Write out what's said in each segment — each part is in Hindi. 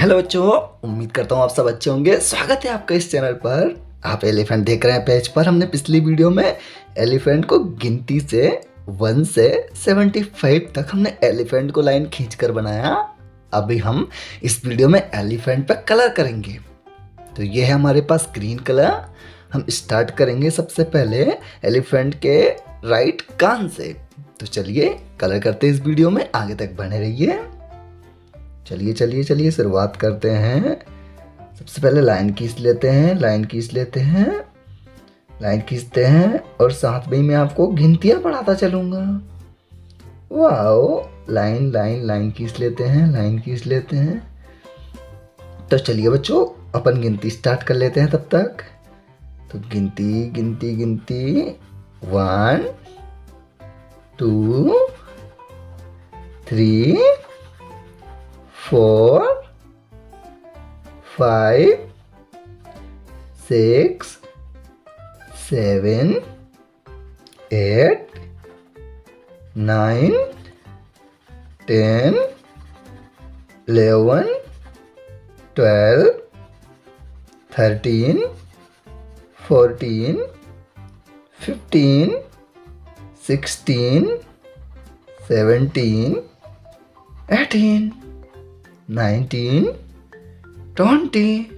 हेलो बच्चों, उम्मीद करता हूँ आप सब अच्छे होंगे। स्वागत है आपका इस चैनल पर। आप एलिफेंट देख रहे हैं पेज पर। हमने पिछली वीडियो में एलिफेंट को गिनती से 1 से 75 तक हमने एलिफेंट को लाइन खींचकर बनाया। अभी हम इस वीडियो में एलिफेंट पे कलर करेंगे। तो ये है हमारे पास ग्रीन कलर। हम स्टार्ट करेंगे सबसे पहले एलिफेंट के राइट कान से। तो चलिए कलर करते हैं इस वीडियो में, आगे तक बने रहिए। चलिए चलिए चलिए शुरुआत करते हैं। सबसे पहले लाइन खींच लेते हैं, लाइन खींचते हैं और साथ में मैं आपको गिनतियाँ पढ़ाता चलूँगा। वाओ, लाइन खींच लेते हैं। तो चलिए बच्चों, अपन गिनती स्टार्ट कर लेते हैं तब तक। तो गिनती 1 2 3 4 5 6 7 8 9 10 11 12 13 14 15 16 17 18 19 20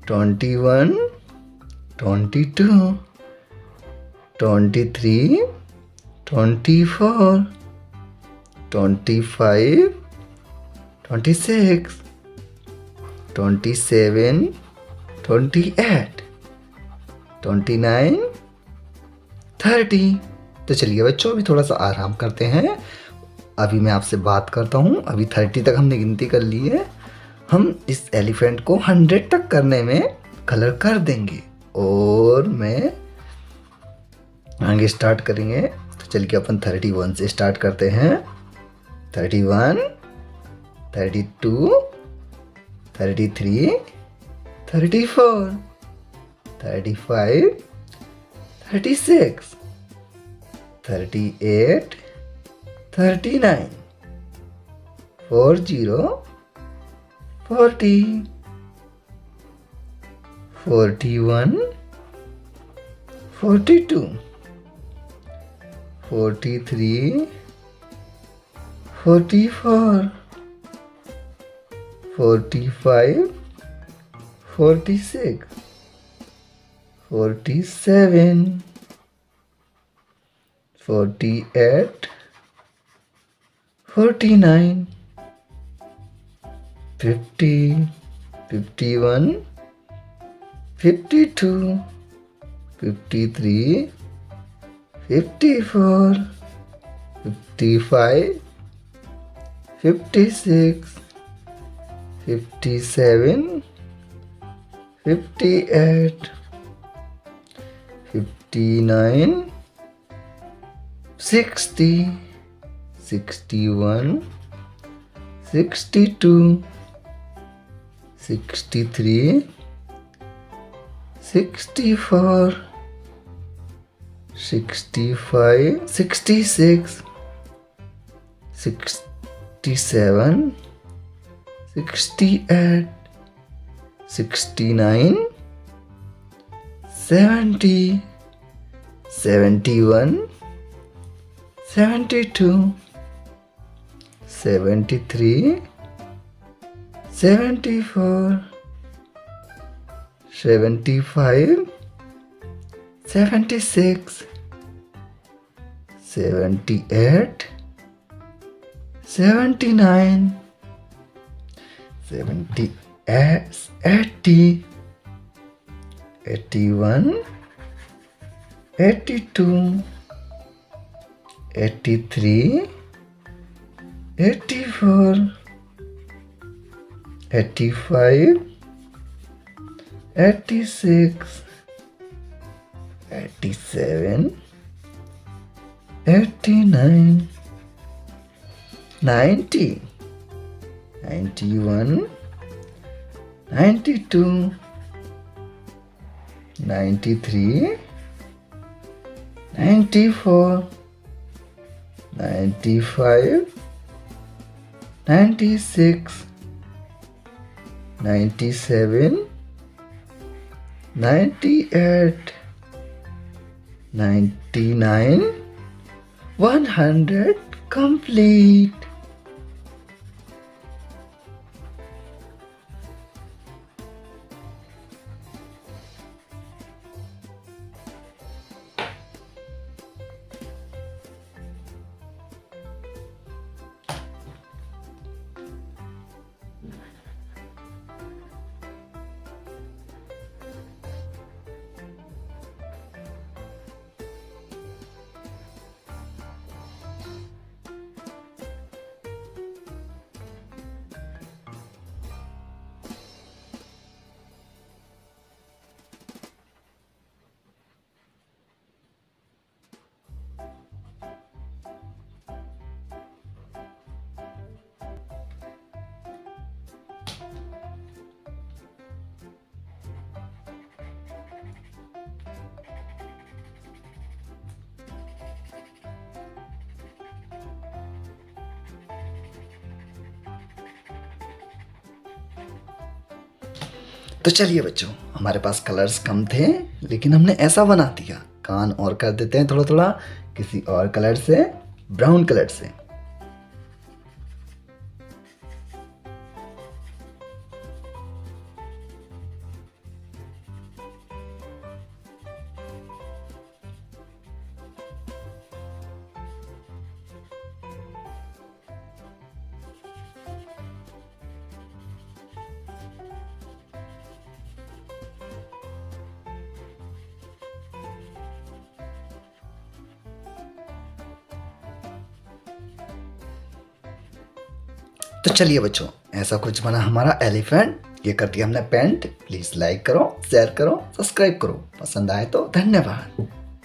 21 22 23 24 25 26 27 28 29 30। तो चलिए बच्चों, अभी थोड़ा सा आराम करते हैं। अभी मैं आपसे बात करता हूँ। अभी 30 तक हमने गिनती कर ली है। हम इस एलिफेंट को 100 तक करने में कलर कर देंगे और मैं आगे स्टार्ट करेंगे। तो चलिए अपन 31 से स्टार्ट करते हैं। 31 32 33 34 35 36 38 39 40 40 41 42 43 44 45 46 47 48 49 50 51 52 53 54 55 56 57 58 59 60 61 62 63 64 65 66 67 68 69 70 71 72 73 74 75 76 78 79 70 80 81 82 83 84 85 86 87 89 90 91 92 93 94 95 96 97, 98, 99, 100 complete. तो चलिए बच्चों, हमारे पास कलर्स कम थे लेकिन हमने ऐसा बना दिया। कान और कर देते हैं थोड़ा थोड़ा किसी और कलर से, ब्राउन कलर से। तो चलिए बच्चों, ऐसा कुछ बना हमारा एलिफेंट। ये कर दिया हमने पेंट। प्लीज़ लाइक करो, शेयर करो, सब्सक्राइब करो। पसंद आए तो धन्यवाद।